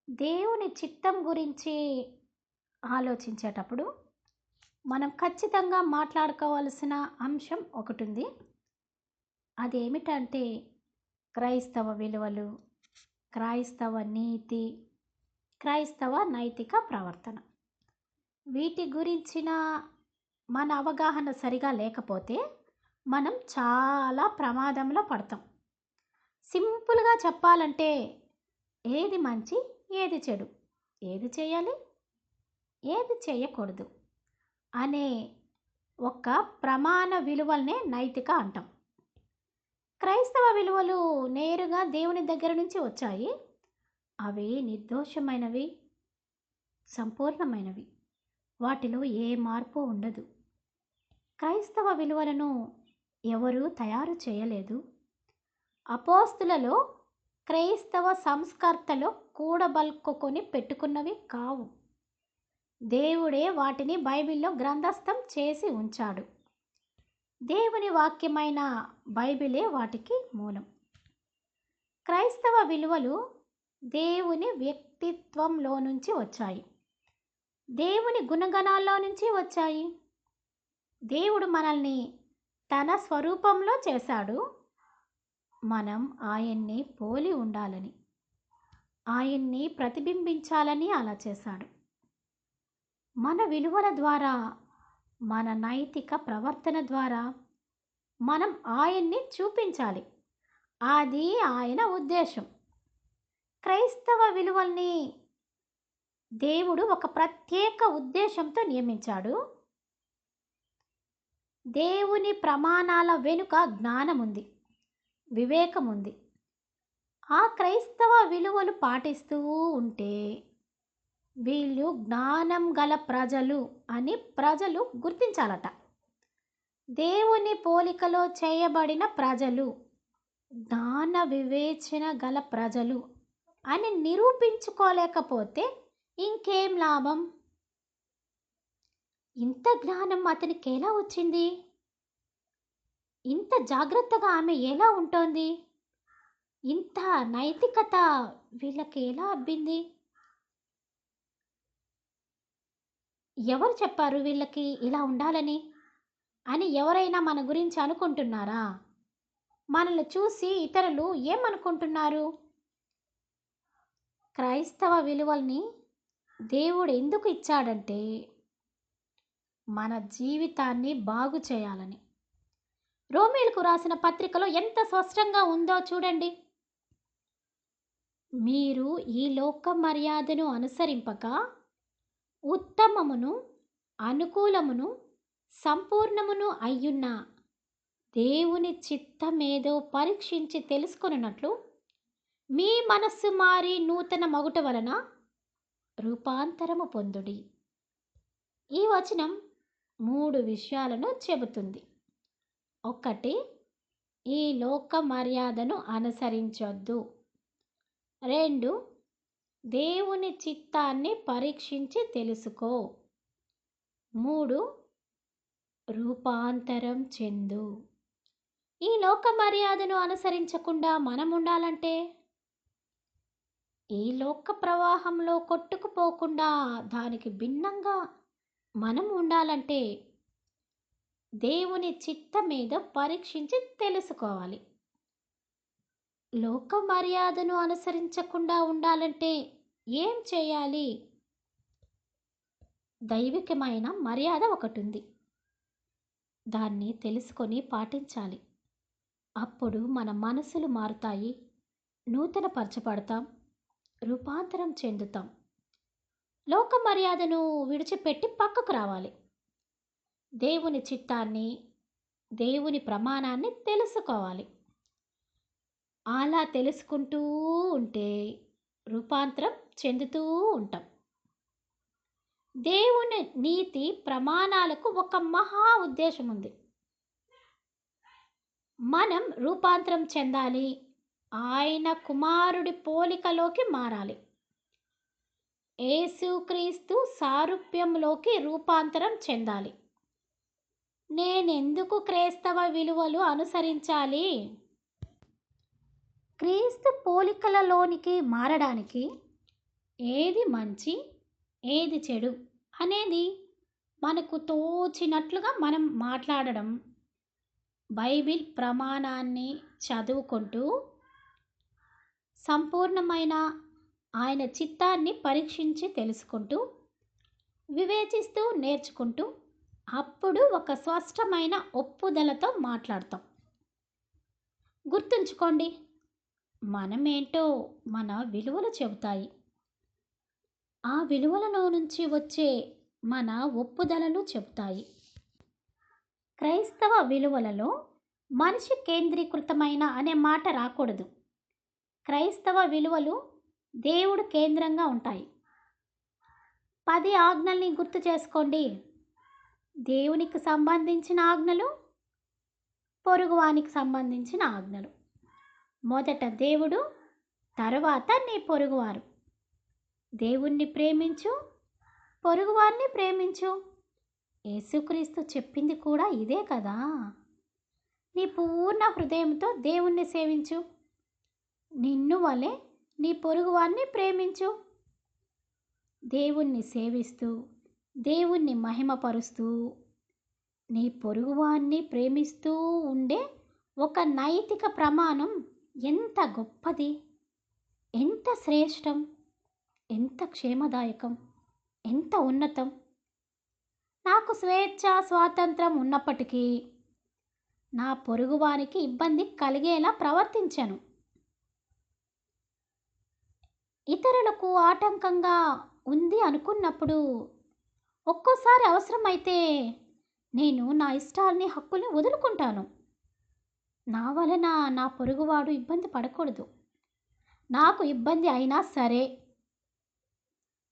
దేవుని చిత్తం గురించి ఆలోచించేటప్పుడు మనం ఖచ్చితంగా మాట్లాడుకోవాల్సిన అంశం ఒకటుంది. అదేమిటంటే క్రైస్తవ విలువలు, క్రైస్తవ నీతి, క్రైస్తవ నైతిక ప్రవర్తన. వీటి గురించిన మన అవగాహన సరిగా లేకపోతే మనం చాలా ప్రమాదంలో పడతాం. సింపుల్‌గా చెప్పాలంటే ఏది మంచి, ఏది చెడు, ఏది చేయాలి, ఏది చేయకూడదు అనే ఒక ప్రమాణ విలువల్నే నైతిక అంటాం. క్రైస్తవ విలువలు నేరుగా దేవుని దగ్గర నుంచి వచ్చాయి. అవి నిర్దోషమైనవి, సంపూర్ణమైనవి. వాటిలో ఏ మార్పు ఉండదు. క్రైస్తవ విలువలను ఎవరూ తయారు చేయలేదు. అపోస్తులలో క్రైస్తవ సంస్కర్తలు కూడబలుక్కుని పెట్టుకున్నవి కావు. దేవుడే వాటిని బైబిల్లో గ్రంథస్థం చేసి ఉంచాడు. దేవుని వాక్యమైన బైబిలే వాటికి మూలం. క్రైస్తవ విలువలు దేవుని వ్యక్తిత్వంలో నుంచి వచ్చాయి. దేవుని గుణగణాల్లో నుంచి వచ్చాయి. దేవుడు మనల్ని తన స్వరూపంలో చేశాడు. మనం ఆయన్ని పోలి ఉండాలని, ఆయన్ని ప్రతిబింబించాలని అలా చేశాడు. మన విలువల ద్వారా, మన నైతిక ప్రవర్తన ద్వారా మనం ఆయన్ని చూపించాలి. అది ఆయన ఉద్దేశం. క్రైస్తవ విలువల్ని దేవుడు ఒక ప్రత్యేక ఉద్దేశంతో నియమించాడు. దేవుని ప్రమాణాల వెనుక జ్ఞానం ఉంది, వివేకం ఉంది. ఆ క్రైస్తవ విలువలు పాటిస్తూ ఉంటే వీళ్ళు జ్ఞానం గల ప్రజలు అని ప్రజలు గుర్తించాలట. దేవుని పోలికలో చేయబడిన ప్రజలు, జ్ఞాన వివేచన గల ప్రజలు అని నిరూపించుకోలేకపోతే ఇంకేం లాభం? ఇంత జ్ఞానం అతనికి ఎలా వచ్చింది? ఇంత జాగ్రత్తగా ఆమె ఎలా ఉంటోంది? ఇంత నైతికత వీళ్ళకి ఎలా అబ్బింది? ఎవరు చెప్పారు వీళ్ళకి ఇలా ఉండాలని అని ఎవరైనా మన గురించి అనుకుంటున్నారా? మనల్ని చూసి ఇతరులు ఏమనుకుంటున్నారు? క్రైస్తవ విలువల్ని దేవుడు ఎందుకు ఇచ్చాడంటే మన జీవితాన్ని బాగు చేయాలని. రోమీయులకు రాసిన పత్రికలో ఎంత స్పష్టంగా ఉందో చూడండి. మీరు ఈ లోక మర్యాదను అనుసరింపక ఉత్తమమును, అనుకూలమును, సంపూర్ణమును అయ్యున్న దేవుని చిత్తమేదో పరీక్షించి తెలుసుకొనున్నట్లు మీ మనస్సు మారి నూతన మగుట వలన రూపాంతరము పొందుడి. ఈ వచనం 3 విషయాలను చెబుతుంది. 1, ఈ లోక మర్యాదను అనుసరించొద్దు. 2, దేవుని చిత్తాన్ని పరీక్షించి తెలుసుకో. 3, రూపాంతరం చెందు. ఈ లోక మర్యాదను అనుసరించకుండా మనం ఉండాలంటే, ఈ లోక ప్రవాహంలో కొట్టుకుపోకుండా దానికి భిన్నంగా మనం ఉండాలంటే దేవుని చిత్తమేదో పరీక్షించి తెలుసుకోవాలి. లోక మర్యాదను అనుసరించకుండా ఉండాలంటే ఏం చేయాలి? దైవికమైన మర్యాద ఒకటి ఉంది. దాన్ని తెలుసుకొని పాటించాలి. అప్పుడు మన మనసులు మారుతాయి, నూతన పరచబడతాం, రూపాంతరం చెందుతాం. లోక మర్యాదను విడిచిపెట్టి పక్కకు రావాలి. దేవుని చిత్తాన్ని, దేవుని ప్రమాణాన్ని తెలుసుకోవాలి. అలా తెలుసుకుంటూ ఉంటే రూపాంతరం చెందుతూ ఉంటాం. దేవుని నీతి ప్రమాణాలకు ఒక మహా ఉద్దేశం ఉంది. మనం రూపాంతరం చెందాలి, ఆయన కుమారుడి పోలికలోకి మారాలి. యేసుక్రీస్తు సారూప్యంలోకి రూపాంతరం చెందాలి. నేనెందుకు క్రైస్తవ విలువలు అనుసరించాలి? క్రీస్తు పోలికలలోనికి మారడానికి ఏది మంచి, ఏది చెడు అనేది మనకు తోచినట్లుగా మనం మాట్లాడడం, బైబిల్ ప్రమాణాన్ని చదువుకుంటూ సంపూర్ణమైన ఆయన చిత్తాన్ని పరీక్షించి తెలుసుకుంటూ, వివేచిస్తూ నేర్చుకుంటూ, అప్పుడు ఒక స్పష్టమైన ఒప్పుదలతో మాట్లాడతాం. గుర్తుంచుకోండి, మనమేంటో మన విలువలు చెబుతాయి. ఆ విలువలలో నుంచి వచ్చే మన ఒప్పుదలలు చెబుతాయి. క్రైస్తవ విలువలలో మనిషి కేంద్రీకృతమైన అనే మాట రాకూడదు. క్రైస్తవ విలువలు దేవుడు కేంద్రంగా ఉంటాయి. 10 ఆజ్ఞల్ని గుర్తు చేసుకోండి. దేవునికి సంబంధించిన ఆజ్ఞలు, పొరుగువానికి సంబంధించిన ఆజ్ఞలు. మొదట దేవుడు, తరువాత నీ పొరుగువారు. దేవుణ్ణి ప్రేమించు, పొరుగువారిని ప్రేమించు. యేసుక్రీస్తు చెప్పింది కూడా ఇదే కదా. నీ పూర్ణ హృదయంతో దేవుణ్ణి సేవించు, నిన్ను వలె నీ పొరుగువారిని ప్రేమించు. దేవుణ్ణి సేవిస్తూ, దేవుణ్ణి మహిమపరుస్తూ, నీ పొరుగువారిని ప్రేమిస్తూ ఉండే ఒక నైతిక ప్రమాణం ఎంత గొప్పది, ఎంత శ్రేష్టం, ఎంత క్షేమదాయకం, ఎంత ఉన్నతం. నాకు స్వేచ్ఛ స్వాతంత్రం ఉన్నప్పటికీ నా పొరుగువానికి ఇబ్బంది కలిగేలా ప్రవర్తించను. ఇతరులకు ఆటంకంగా ఉంది అనుకున్నప్పుడు ఒక్కోసారి అవసరమైతే నేను నా ఇష్టాల్ని, హక్కుల్ని వదులుకుంటాను. నా వలన నా పొరుగువాడు ఇబ్బంది పడకూడదు. నాకు ఇబ్బంది అయినా సరే,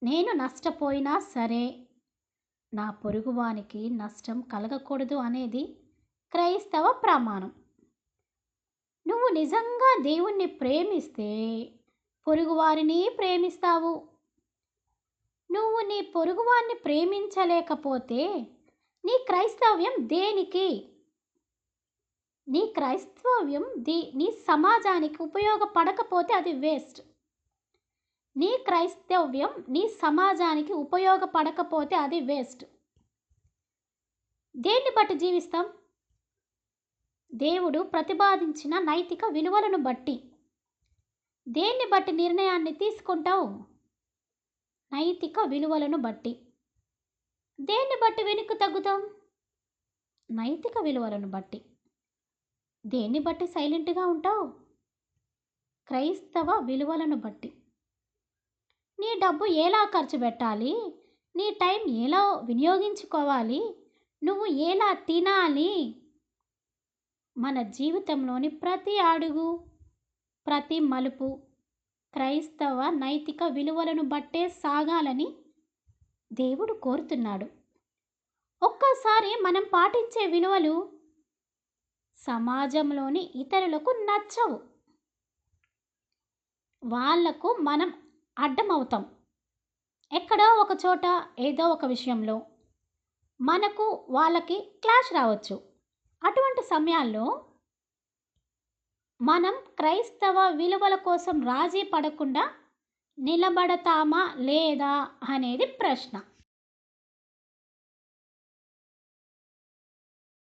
నేను నష్టపోయినా సరే, నా పొరుగువానికి నష్టం కలగకూడదు అనేది క్రైస్తవ ప్రమాణం. నువ్వు నిజంగా దేవుణ్ణి ప్రేమిస్తే పొరుగువారిని ప్రేమిస్తావు. నువ్వు నీ పొరుగువారిని ప్రేమించలేకపోతే నీ క్రైస్తవ్యం దేనికి? నీ క్రైస్తవ్యం నీ సమాజానికి ఉపయోగపడకపోతే అది వేస్ట్. నీ క్రైస్తవ్యం నీ సమాజానికి ఉపయోగపడకపోతే అది వేస్ట్. దేన్ని బట్టి జీవిస్తాం? దేవుడు ప్రతిపాదించిన నైతిక విలువలను బట్టి. దేన్ని బట్టి నిర్ణయాన్ని తీసుకుంటావు? నైతిక విలువలను బట్టి. దేన్ని బట్టి వెనుక తగ్గుతాం? నైతిక విలువలను బట్టి. దేన్ని బట్టి సైలెంట్గా ఉంటావు? క్రైస్తవ విలువలను బట్టి. నీ డబ్బు ఎలా ఖర్చు పెట్టాలి, నీ టైం ఎలా వినియోగించుకోవాలి, నువ్వు ఎలా తినాలి, మన జీవితంలోని ప్రతి అడుగు, ప్రతి మలుపు క్రైస్తవ నైతిక విలువలను బట్టే సాగాలని దేవుడు కోరుతున్నాడు. ఒక్కోసారి మనం పాటించే విలువలు సమాజంలోని ఇతరులకు నచ్చవు. వాళ్లకు మనం అడ్డమవుతాం. ఎక్కడో ఒక చోట, ఏదో ఒక విషయంలో మనకు వాళ్ళకి క్లాష్ రావచ్చు. అటువంటి సమయాల్లో మనం క్రైస్తవ విలువల కోసం రాజీ పడకుండా నిలబడతామా లేదా అనేది ప్రశ్న.